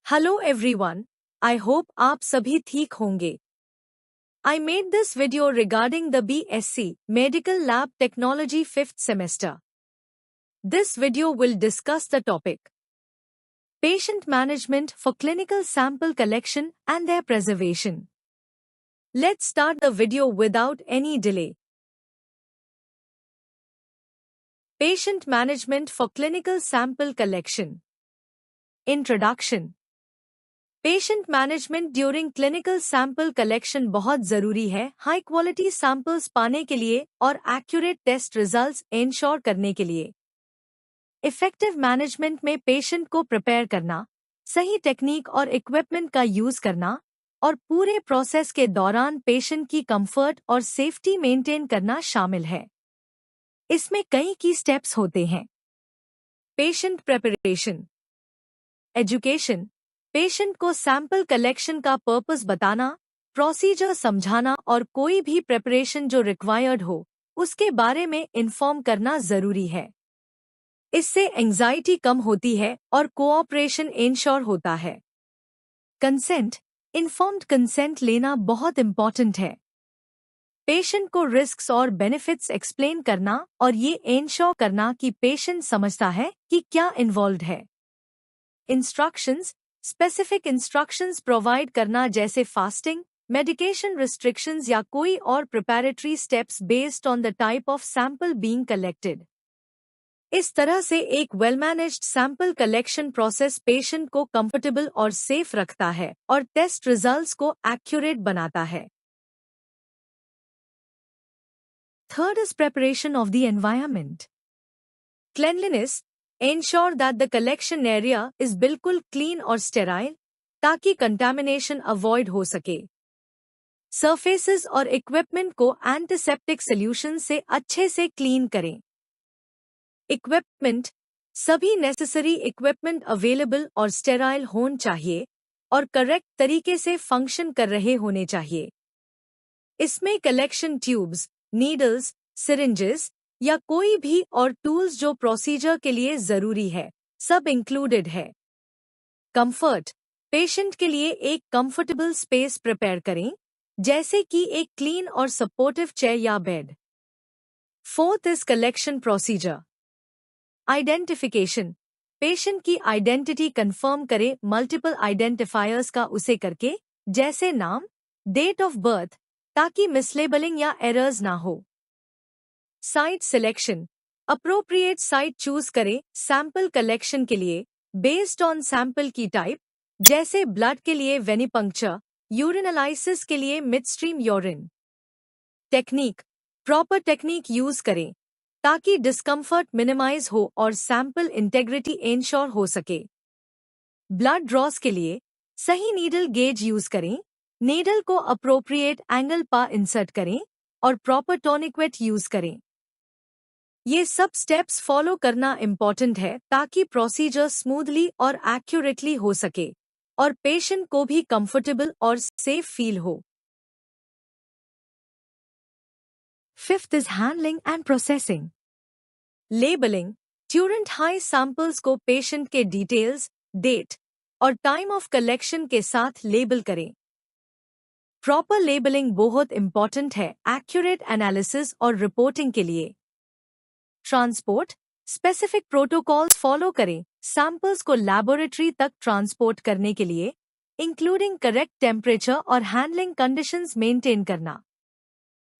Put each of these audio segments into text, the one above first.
Hello everyone, I hope आप सभी ठीक होंगे। I made this video regarding the BSc medical lab technology 5th semester. This video will discuss the topic patient management for clinical sample collection and their preservation. Let's start the video without any delay. Patient management for clinical sample collection. Introduction. Patient management during clinical sample collection बहुत जरूरी है high quality samples पाने के लिए और accurate test results ensure करने के लिए। इफेक्टिव मैनेजमेंट में पेशेंट को प्रिपेयर करना, सही टेक्निक और इक्विपमेंट का यूज करना और पूरे प्रोसेस के दौरान पेशेंट की कंफर्ट और सेफ्टी मेंटेन करना शामिल है। इसमें कई की स्टेप्स होते हैं। Patient preparation. एजुकेशन। पेशेंट को सैंपल कलेक्शन का पर्पस बताना, प्रोसीजर समझाना और कोई भी प्रिपरेशन जो रिक्वायर्ड हो उसके बारे में इन्फॉर्म करना जरूरी है। इससे एंजाइटी कम होती है और कोऑपरेशन इंश्योर होता है। कंसेंट। इन्फॉर्म्ड कंसेंट लेना बहुत इंपॉर्टेंट है। पेशेंट को रिस्क्स और बेनिफिट्स एक्सप्लेन करना और ये इंश्योर करना कि पेशेंट समझता है कि क्या इन्वॉल्व्ड है। इंस्ट्रक्शंस। स्पेसिफिक इंस्ट्रक्शंस प्रोवाइड करना जैसे फास्टिंग, मेडिकेशन रिस्ट्रिक्शंस या कोई और preparatory steps based on the type of sample being collected. इस तरह से एक well managed sample collection process patient को कंफर्टेबल और सेफ रखता है और टेस्ट रिजल्ट्स को एक्यूरेट बनाता है। Third is preparation of the environment. Cleanliness. Ensure that the collection area is बिल्कुल क्लीन और स्टेराइल ताकि कंटामिनेशन अवॉइड हो सके। सरफेसेस और इक्विपमेंट को एंटीसेप्टिक सॉल्यूशन से अच्छे से क्लीन करें। इक्विपमेंट। सभी नेसेसरी इक्विपमेंट अवेलेबल और स्टेराइल होने चाहिए और करेक्ट तरीके से फंक्शन कर रहे होने चाहिए। इसमें कलेक्शन ट्यूब्स, नीडल्स, सिरिंजेस या कोई भी और टूल्स जो प्रोसीजर के लिए जरूरी है सब इंक्लूडेड है। कंफर्ट। पेशेंट के लिए एक कंफर्टेबल स्पेस प्रिपेयर करें, जैसे कि एक क्लीन और सपोर्टिव चेयर या bed. Fourth is collection procedure. Identification. Patient की आइडेंटिटी कंफर्म करे मल्टीपल आइडेंटिफायर्स का उसे करके, जैसे नाम, डेट ऑफ बर्थ, ताकि मिसलेबलिंग या एरर्स ना हो। Site selection. Appropriate site choose करें सैंपल कलेक्शन के लिए बेस्ड ऑन सैंपल की टाइप, जैसे ब्लड के लिए वेनिपंक्चर, यूरिन एनालिसिस के लिए midstream urine. Technique. Proper technique use करें ताकि डिस्कम्फर्ट मिनिमाइज हो और सैंपल इंटेग्रिटी इंश्योर हो सके। ब्लड ड्रॉस के लिए सही नीडल गेज यूज करें, नीडल को अप्रोप्रिएट एंगल पर इंसर्ट करें और प्रॉपर टोनिक्वेट यूज करें। ये सब स्टेप्स फॉलो करना इम्पॉर्टेंट है ताकि प्रोसीजर स्मूथली और एक्यूरेटली हो सके और पेशेंट को भी कंफर्टेबल और सेफ फील हो। Fifth is handling and processing. Labelling. ड्यूरेंट हाई सैंपल्स को पेशेंट के डिटेल्स, डेट और टाइम ऑफ कलेक्शन के साथ लेबल करें। प्रॉपर लेबलिंग बहुत इंपॉर्टेंट है एक्यूरेट एनालिसिस और रिपोर्टिंग के लिए। ट्रांसपोर्ट। स्पेसिफिक प्रोटोकॉल्स फॉलो करें सैंपल्स को लैबोरेटरी तक ट्रांसपोर्ट करने के लिए, इंक्लूडिंग करेक्ट टेम्परेचर और हैंडलिंग कंडीशंस मेंटेन करना।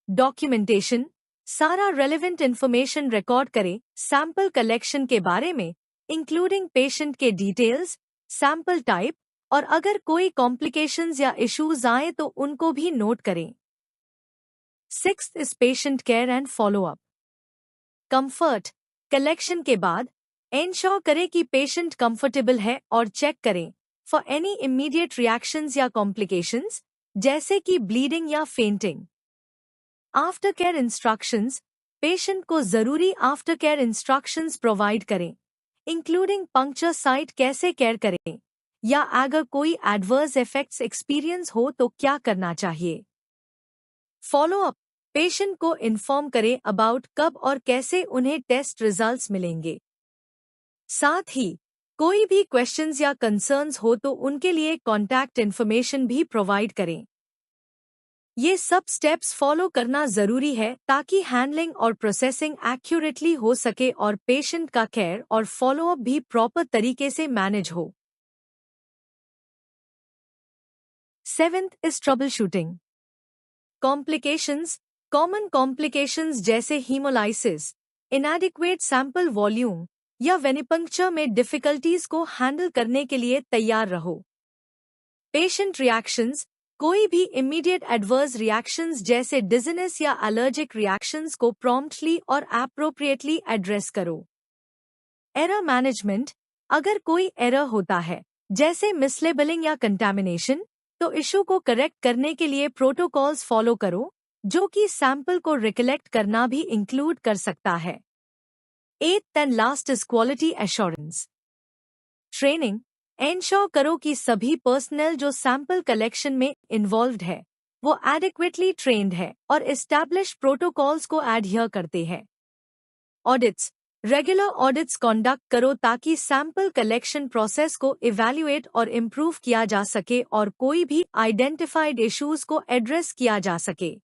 डॉक्यूमेंटेशन। सारा रेलेवेंट इंफॉर्मेशन रिकॉर्ड करें सैंपल कलेक्शन के बारे में, इंक्लूडिंग पेशेंट के डिटेल्स, सैंपल टाइप और अगर कोई कॉम्प्लिकेशंस या इश्यूज आए तो उनको भी नोट करें। Sixth is patient care and follow up. Comfort. Collection के बाद इंश्योर करें कि पेशेंट कंफर्टेबल है और चेक करें फॉर एनी इमीडिएट रिएक्शंस या कॉम्प्लिकेशंस, जैसे कि ब्लीडिंग या fainting. After care instructions. Patient को जरूरी आफ्टर केयर इंस्ट्रक्शंस प्रोवाइड करें, इंक्लूडिंग पंक्चर साइट कैसे केयर करें या अगर कोई एडवर्स इफेक्ट्स एक्सपीरियंस हो तो क्या करना चाहिए। Follow up. पेशेंट को इन्फॉर्म करें अबाउट कब और कैसे उन्हें टेस्ट रिजल्ट्स मिलेंगे। साथ ही कोई भी क्वेश्चंस या कंसर्न्स हो तो उनके लिए कॉन्टैक्ट इन्फॉर्मेशन भी प्रोवाइड करें। ये सब स्टेप्स फॉलो करना जरूरी है ताकि हैंडलिंग और प्रोसेसिंग एक्यूरेटली हो सके और पेशेंट का केयर और फॉलोअप भी प्रॉपर तरीके से मैनेज हो। 7th is trouble shooting. Complications. Common complications जैसे हीमोलाइसिस, इनएडिक्वेट सैंपल वॉल्यूम या वेनिपंक्चर में डिफिकल्टीज को हैंडल करने के लिए तैयार रहो। Patient reactions. कोई भी इमीडिएट एडवर्स रिएक्शंस जैसे डिजीनेस या एलर्जिक रिएक्शंस को प्रॉम्प्टली और एप्रोप्रिएटली एड्रेस करो। Error management. अगर कोई एरर होता है जैसे मिसलेबलिंग या कंटैमिनेशन, तो इशू को करेक्ट करने के लिए प्रोटोकॉल्स फॉलो करो, जो कि सैंपल को रिकलेक्ट करना भी इंक्लूड कर सकता है। 8th and last is quality assurance. Training. Ensure करो कि सभी पर्सनल जो सैंपल कलेक्शन में इन्वॉल्व्ड है वो एडिक्वेटली ट्रेन्ड है और एस्टैब्लिश प्रोटोकॉल्स को एडहियर करते हैं। ऑडिट्स। रेगुलर ऑडिट्स कंडक्ट करो ताकि सैंपल कलेक्शन प्रोसेस को इवैल्यूएट और इम्प्रूव किया जा सके और कोई भी आइडेंटिफाइड इश्यूज को एड्रेस किया जा सके।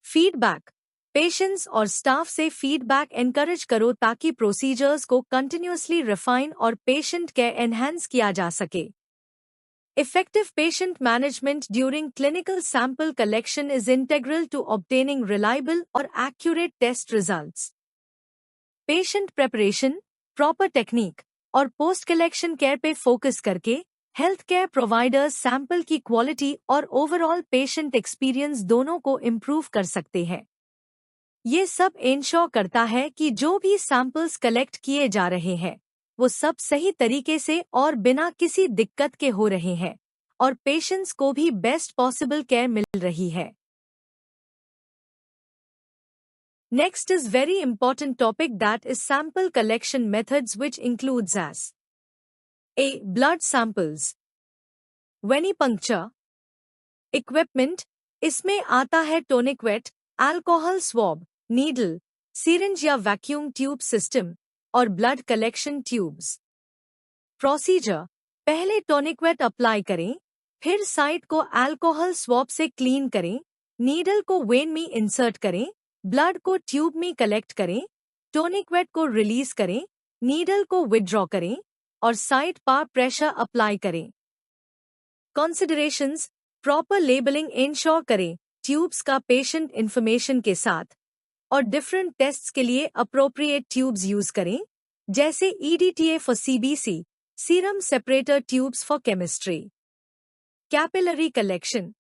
फीडबैक। पेशेंट्स और स्टाफ से फीडबैक एनकरेज करो ताकि प्रोसीजर्स को कंटिन्यूअसली रिफाइन और पेशेंट केयर एनहांस किया जा सके। Effective patient management during clinical sample collection is integral to obtaining reliable और accurate test results. Patient preparation, proper technique और पोस्ट कलेक्शन केयर पे फोकस करके हेल्थ केयर प्रोवाइडर्स सैंपल की quality और overall patient experience दोनों को improve कर सकते हैं। ये सब इंश्योर करता है कि जो भी सैंपल्स कलेक्ट किए जा रहे हैं वो सब सही तरीके से और बिना किसी दिक्कत के हो रहे हैं और पेशेंट्स को भी बेस्ट पॉसिबल केयर मिल रही है। Next is very important topic that is sample collection methods which includes as A. Blood samples. Venipuncture. Equipment. इसमें आता है tonic-wait, alcohol swab, needle, syringe या वैक्यूम ट्यूब सिस्टम और ब्लड कलेक्शन ट्यूब्स। प्रोसीजर। पहले tonic-wait apply करें, फिर site को alcohol swab से क्लीन करें, नीडल को वेन में इंसर्ट करें, ब्लड को ट्यूब में कलेक्ट करें, टोनिक-वेट को रिलीज करें, नीडल को विथड्रॉ करें और साइट पर प्रेशर अप्लाई करें। कंसिडरेशंस। प्रॉपर लेबलिंग इंश्योर करें ट्यूब्स का पेशेंट इंफॉर्मेशन के साथ और डिफरेंट टेस्ट्स के लिए अप्रोप्रिएट ट्यूब्स यूज करें, जैसे EDTA for CBC, serum separator tubes for chemistry. Capillary collection.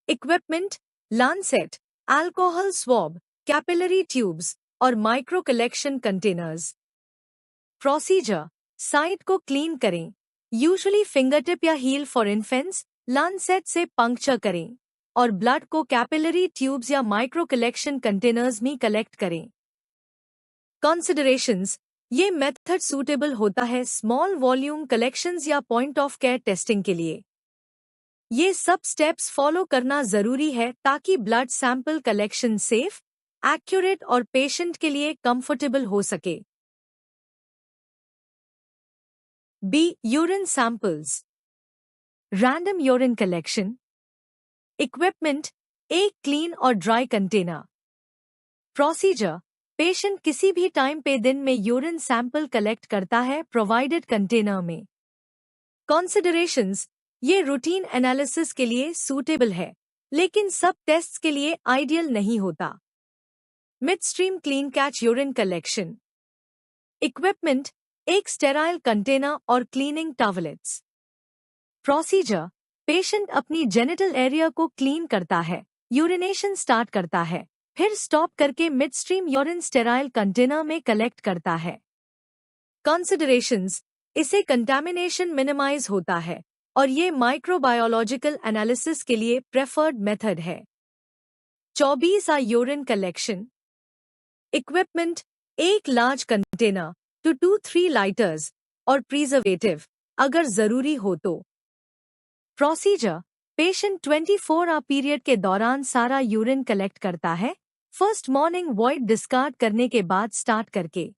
Equipment, lancet, alcohol swab, capillary tubes और micro collection containers. Procedure. Site को क्लीन करें, यूजुअली फिंगरटिप या हील फॉर इन्फेंट्स, लांसेट से puncture करें और blood को कैपिलरी ट्यूब्स या micro collection containers में कलेक्ट करें। कंसिडरेशंस। ये मेथड सूटेबल होता है स्मॉल वॉल्यूम कलेक्शंस या पॉइंट ऑफ केयर टेस्टिंग के लिए। ये सब स्टेप्स फॉलो करना जरूरी है ताकि blood sample collection safe, accurate और पेशेंट के लिए कंफर्टेबल हो सके। B. Urine samples. Random urine collection. Equipment, एक क्लीन और ड्राई कंटेनर। प्रोसीजर। पेशेंट किसी भी टाइम पे दिन में यूरिन सैंपल कलेक्ट करता है प्रोवाइडेड कंटेनर में। कंसिडरेशंस। ये रूटीन एनालिसिस के लिए सूटेबल है, लेकिन सब टेस्ट्स के लिए आइडियल नहीं होता। Midstream clean catch urine collection. Equipment, एक स्टेराइल कंटेनर और क्लीनिंग टॉवलेट्स। प्रोसीजर। पेशेंट अपनी जेनिटल एरिया को क्लीन करता है, यूरिनेशन स्टार्ट करता है, फिर स्टॉप करके मिडस्ट्रीम यूरिन स्टेराइल कंटेनर में कलेक्ट करता है। कंसिडरेशंस। इसे कंटामिनेशन मिनिमाइज होता है और ये माइक्रोबायोलॉजिकल एनालिसिस के लिए प्रेफर्ड मेथड है। 24 यूरिन कलेक्शन। इक्विपमेंट, एक लार्ज कंटेनर टू 2-3 लाइटर्स और प्रिजर्वेटिव अगर जरूरी हो तो। प्रोसीजर। पेशेंट 24 आवर पीरियड के दौरान सारा यूरिन कलेक्ट करता है, फर्स्ट मॉर्निंग वॉइड डिस्कार्ड करने के बाद स्टार्ट करके।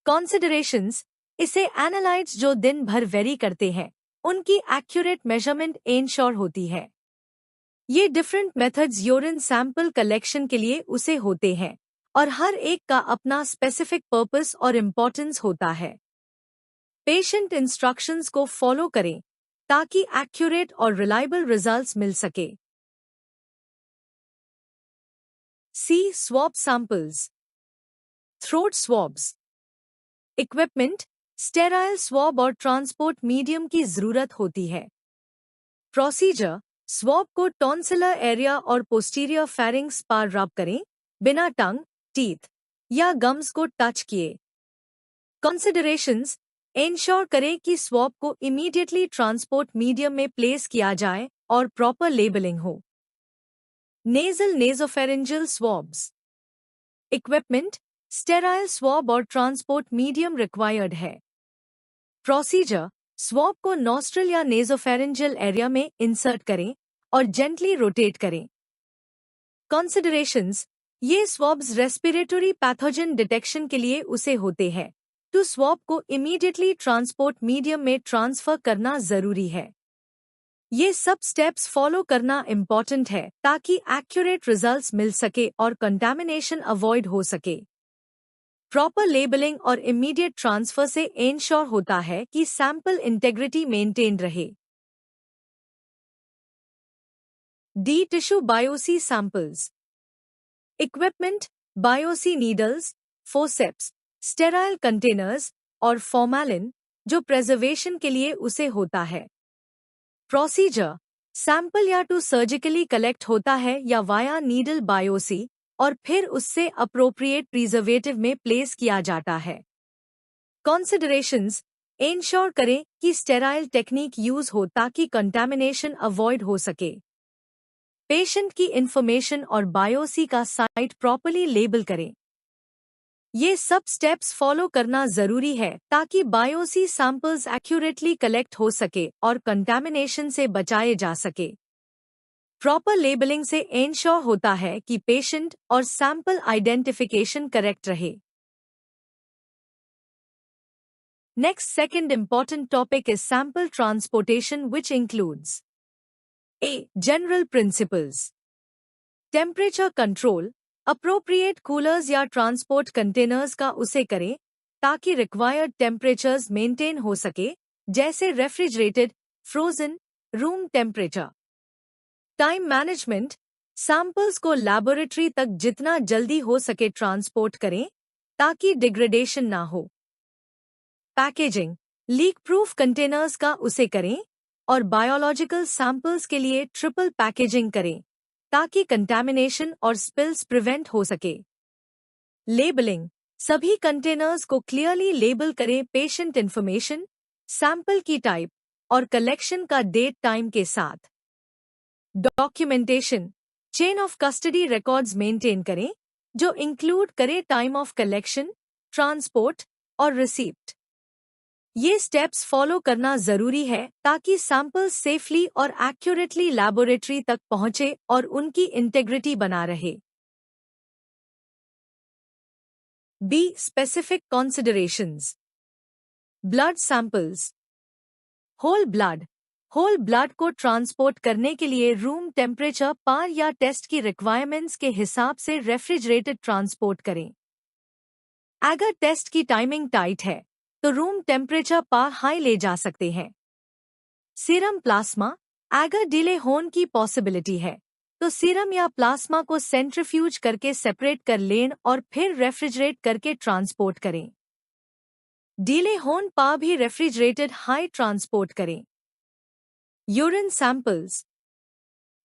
कंसिडरेशंस। इसे एनालाइट्स जो दिन भर वेरी करते हैं उनकी एक्यूरेट मेजरमेंट इंश्योर होती है। ये different methods urine sample collection के लिए उसे होते हैं और हर एक का अपना स्पेसिफिक पर्पस और इम्पोर्टेंस होता है। पेशेंट इंस्ट्रक्शंस को फॉलो करें ताकि एक्यूरेट और रिलायबल रिजल्ट्स मिल सके। C swab samples. Throat swabs. Equipment, sterile swab और ट्रांसपोर्ट मीडियम की जरूरत होती है। प्रोसीजर, स्वॉब को टॉन्सिलर एरिया और पोस्टीरियर फेरिंग्स पर रब करें बिना टंग, टीथ या गम्स को टच किए। कंसिडरेशंस, इंश्योर करें कि स्वॉब को इमीडिएटली ट्रांसपोर्ट मीडियम में प्लेस किया जाए और प्रॉपर लेबलिंग हो। Nasal nasopharyngeal swabs. Equipment, sterile swab और ट्रांसपोर्ट मीडियम रिक्वायर्ड है। प्रोसीजर, स्वॉब को नॉस्ट्रल या नेजोफेरेंजियल एरिया में इंसर्ट करें और जेंटली रोटेट करें। कंसिडरेशंस, ये स्वॉब्स रेस्पिरेटरी पैथोजन डिटेक्शन के लिए उसे होते हैं तो स्वॉब को इमीडिएटली ट्रांसपोर्ट मीडियम में ट्रांसफर करना जरूरी है। ये सब स्टेप्स फॉलो करना इम्पॉर्टेंट है ताकि एक्यूरेट रिजल्ट्स मिल सके और कंटामिनेशन अवॉइड हो सके। प्रॉपर लेबलिंग और इमीडिएट ट्रांसफर से इंश्योर होता है कि सैंपल इंटेग्रिटी मेंटेन्ड रहे। D tissue biopsy samples. Equipment, biopsy needles, forceps, sterile containers और फॉर्मेलिन जो प्रिजर्वेशन के लिए उसे होता है। प्रोसीजर, सैंपल या टू सर्जिकली कलेक्ट होता है या वाया नीडल बायोसी और फिर उससे अप्रोप्रिएट प्रिजर्वेटिव में प्लेस किया जाता है। कंसिडरेशंस, इंश्योर करें कि स्टेराइल टेक्निक यूज हो ताकि कंटामिनेशन अवॉइड हो सके। पेशेंट की इंफॉर्मेशन और बायोसी का साइट प्रॉपर्ली लेबल करें। ये सब स्टेप्स फॉलो करना जरूरी है ताकि बायोसी सैंपल्स एक्यूरेटली कलेक्ट हो सके और कंटामिनेशन से बचाए जा सके। प्रॉपर लेबलिंग से इंश्योर होता है कि पेशेंट और सैंपल आइडेंटिफिकेशन करेक्ट रहे। Next second important topic is sample transportation which includes A. General principles. Temperature control, appropriate coolers या ट्रांसपोर्ट कंटेनर्स का उसे करें ताकि रिक्वायर्ड टेम्परेचर्स मेंटेन हो सके जैसे refrigerated, frozen, room temperature. Time management, samples को लैबोरेटरी तक जितना जल्दी हो सके ट्रांसपोर्ट करें ताकि डिग्रेडेशन ना हो। पैकेजिंग, लीक प्रूफ कंटेनर्स का उसे करें और बायोलॉजिकल सैंपल्स के लिए ट्रिपल पैकेजिंग करें ताकि कंटामिनेशन और स्पिल्स प्रिवेंट हो सके। लेबलिंग, सभी कंटेनर्स को क्लियरली लेबल करें पेशेंट इंफॉर्मेशन, सैंपल की टाइप और कलेक्शन का डेट टाइम के साथ। Documentation, chain of custody records maintain करें जो इंक्लूड करे टाइम ऑफ कलेक्शन, ट्रांसपोर्ट और रिसीप्ट। ये स्टेप्स फॉलो करना जरूरी है ताकि सैंपल्स सेफली और एक्यूरेटली लैबोरेटरी तक पहुंचे और उनकी इंटेग्रिटी बना रहे। B. Specific considerations. Blood samples. Whole blood को ट्रांसपोर्ट करने के लिए रूम टेम्परेचर पर या टेस्ट की रिक्वायरमेंट्स के हिसाब से रेफ्रिजरेटेड ट्रांसपोर्ट करें। अगर टेस्ट की टाइमिंग टाइट है तो रूम टेम्परेचर पर हाई ले जा सकते हैं। सीरम प्लाज्मा, अगर डिले होने की पॉसिबिलिटी है तो सीरम या प्लाज्मा को सेंट्रीफ्यूज करके सेपरेट कर लें और फिर रेफ्रिजरेट करके ट्रांसपोर्ट करें। डिले होने पर भी रेफ्रिजरेटेड हाई ट्रांसपोर्ट करें। Urine samples.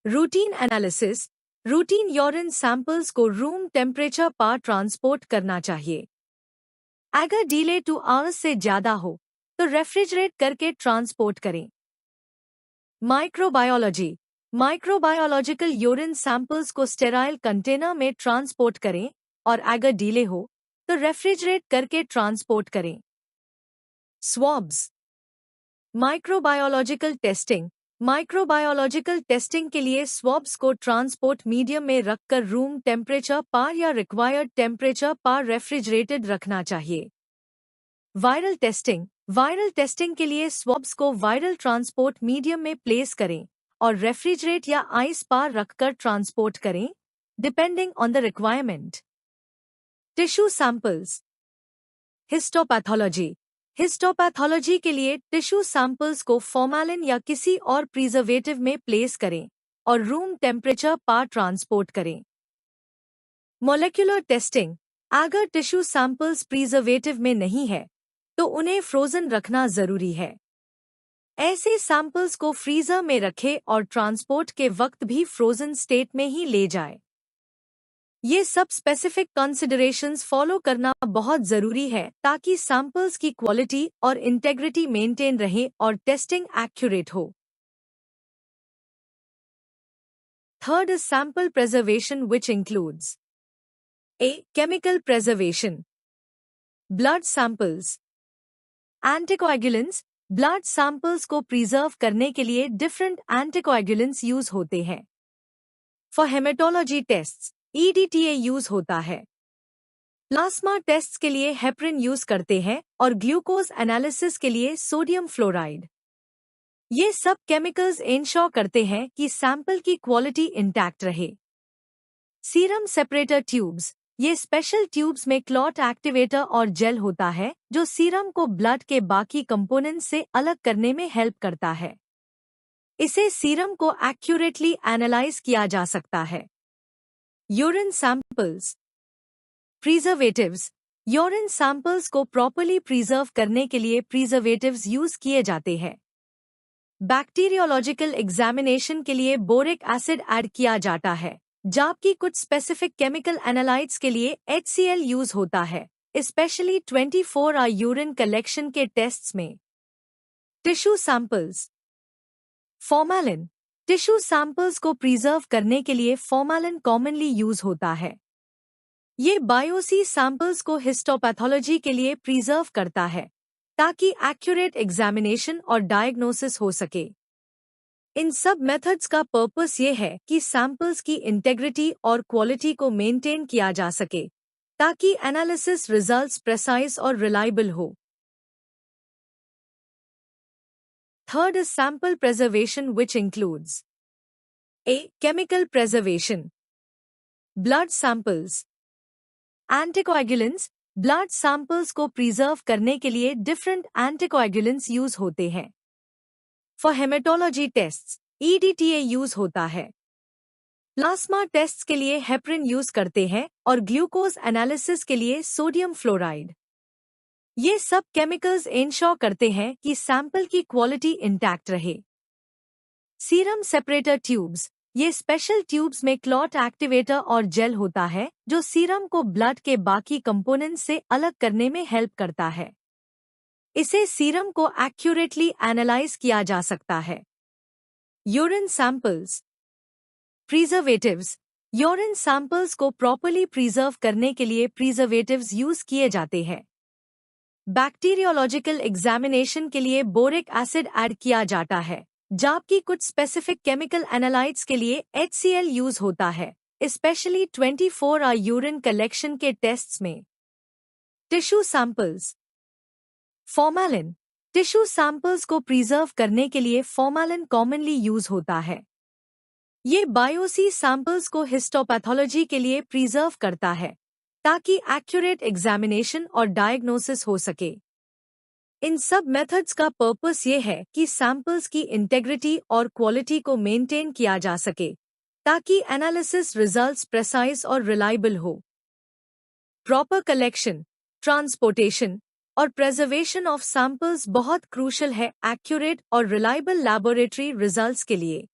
Routine analysis, routine urine samples को रूम टेम्परेचर पर ट्रांसपोर्ट करना चाहिए। अगर डिले 2 आवर्स से ज्यादा हो तो रेफ्रिजरेट करके ट्रांसपोर्ट करें। माइक्रोबायोलॉजी, माइक्रोबायोलॉजिकल यूरिन सैंपल्स को स्टेराइल कंटेनर में ट्रांसपोर्ट करें और अगर डिले हो तो रेफ्रिजरेट करके ट्रांसपोर्ट करें। स्वॉब्स। माइक्रोबायोलॉजिकल टेस्टिंग, माइक्रोबायोलॉजिकल टेस्टिंग के लिए स्वॉब्स को ट्रांसपोर्ट मीडियम में रखकर रूम टेम्परेचर पर या रिक्वायर्ड टेम्परेचर पर रेफ्रिजरेटेड रखना चाहिए। Viral testing. वायरल टेस्टिंग के लिए स्वॉब्स को वायरल ट्रांसपोर्ट मीडियम में प्लेस करें और रेफ्रिजरेट या आइस पार रखकर ट्रांसपोर्ट करें, depending on the requirement. Tissue samples. Histopathology. Histopathology के लिए टिश्यू सैंपल्स को फॉर्मेलिन या किसी और प्रिजर्वेटिव में प्लेस करें और रूम टेम्परेचर पर ट्रांसपोर्ट करें। Molecular testing. अगर टिश्यू सैंपल्स प्रिजर्वेटिव में नहीं है तो उन्हें फ्रोजन रखना जरूरी है। ऐसे सैंपल्स को फ्रीजर में रखें और ट्रांसपोर्ट के वक्त भी फ्रोजन स्टेट में ही ले जाएं। ये सब स्पेसिफिक कंसिडरेशंस फॉलो करना बहुत जरूरी है ताकि सैंपल्स की क्वालिटी और इंटेग्रिटी मेंटेन रहे और टेस्टिंग एक्यूरेट हो। Third is sample preservation which includes A. Chemical preservation. Blood samples. Anticoagulants. Blood samples को प्रिजर्व करने के लिए डिफरेंट एंटीकोएगुलेंट्स यूज होते हैं। For haematology tests EDTA use होता है। प्लाज्मा टेस्ट्स के लिए हेपरिन यूज करते हैं और ग्लूकोज एनालिसिस के लिए सोडियम फ्लोराइड। ये सब केमिकल्स इंश्योर करते हैं कि सैंपल की क्वालिटी इंटैक्ट रहे। Serum separator tubes. ये स्पेशल ट्यूब्स में क्लॉट एक्टिवेटर और जेल होता है जो सीरम को ब्लड के बाकी कंपोनेंट्स से अलग करने में हेल्प करता है। इसे सीरम को एक्यूरेटली एनालाइज किया जा सकता है। Urine samples. Preservatives. Urine samples को प्रॉपर्ली प्रिजर्व करने के लिए प्रिजर्वेटिव्स यूज किए जाते हैं। बैक्टीरियोलॉजिकल एग्जामिनेशन के लिए बोरिक एसिड ऐड किया जाता है, जबकि कुछ स्पेसिफिक केमिकल एनालाइट्स के लिए HCl यूज होता है, स्पेशली 24 यूरिन कलेक्शन के टेस्ट्स में। Tissue samples. Formalin. Tissue samples को प्रिजर्व करने के लिए फॉर्मेलिन कॉमनली यूज होता है। ये बायोसी सैंपल्स को हिस्टोपैथोलॉजी के लिए प्रिजर्व करता है ताकि एक्यूरेट एग्जामिनेशन और डायग्नोसिस हो सके। इन सब मेथड्स का पर्पस ये है कि सैंपल्स की इंटेग्रिटी और क्वालिटी को मेंटेन किया जा सके ताकि एनालिसिस रिजल्ट्स प्रेसाइज और रिलायबल हो। Third is sample preservation which includes A. Chemical preservation. Blood samples. Anticoagulants. Blood samples को प्रिजर्व करने के लिए डिफरेंट एंटीकोएगुलेंट्स यूज होते हैं। For haematology tests EDTA use होता है। प्लाज्मा टेस्ट्स के लिए हेपरिन यूज करते हैं और ग्लूकोज एनालिसिस के लिए सोडियम फ्लोराइड। ये सब केमिकल्स इंश्योर करते हैं कि सैंपल की क्वालिटी इंटैक्ट रहे। Serum separator tubes. ये स्पेशल ट्यूब्स में क्लॉट एक्टिवेटर और जेल होता है जो सीरम को ब्लड के बाकी कंपोनेंट्स से अलग करने में हेल्प करता है। इसे सीरम को एक्यूरेटली एनालाइज किया जा सकता है। Urine samples. Preservatives. Urine samples को प्रॉपर्ली प्रिजर्व करने के लिए प्रिजर्वेटिव्स यूज किए जाते हैं। बैक्टीरियोलॉजिकल एग्जामिनेशन के लिए बोरिक एसिड ऐड किया जाता है, जबकि कुछ स्पेसिफिक केमिकल एनालाइट्स के लिए HCl यूज होता है, स्पेशली 24 यूरिन कलेक्शन के टेस्ट्स में। Tissue samples. Formalin. Tissue samples को प्रिजर्व करने के लिए फॉर्मेलिन कॉमनली यूज होता है। ये बायोसी सैंपल्स को हिस्टोपैथोलॉजी के लिए प्रिजर्व करता है ताकि एक्यूरेट एग्जामिनेशन और डायग्नोसिस हो सके। इन सब मेथड्स का पर्पस ये है कि सैंपल्स की इंटेग्रिटी और क्वालिटी को मेंटेन किया जा सके ताकि एनालिसिस रिजल्ट्स प्रेसाइज और रिलायबल हो। प्रॉपर कलेक्शन, ट्रांसपोर्टेशन और प्रेजर्वेशन ऑफ सैंपल्स बहुत क्रूशल है एक्यूरेट और रिलायबल लैबोरेटरी रिजल्ट्स के लिए।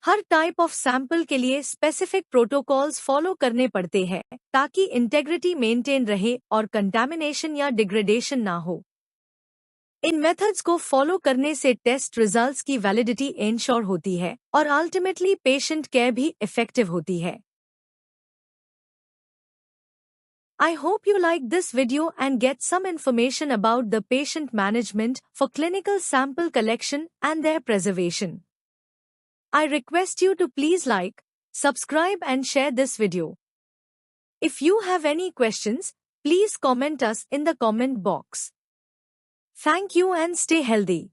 हर टाइप ऑफ सैंपल के लिए स्पेसिफिक प्रोटोकॉल्स फॉलो करने पड़ते हैं ताकि इंटेग्रिटी मेंटेन रहे और कंटैमिनेशन या डिग्रेडेशन ना हो। इन मेथड्स को फॉलो करने से टेस्ट रिजल्ट्स की वैलिडिटी इंश्योर होती है और अल्टीमेटली पेशेंट केयर भी इफेक्टिव होती है। I hope you like this video and get some information about the patient management for clinical sample collection and their preservation. I request you to please like, subscribe and share this video. If you have any questions, Please comment us in the comment box. Thank you and stay healthy.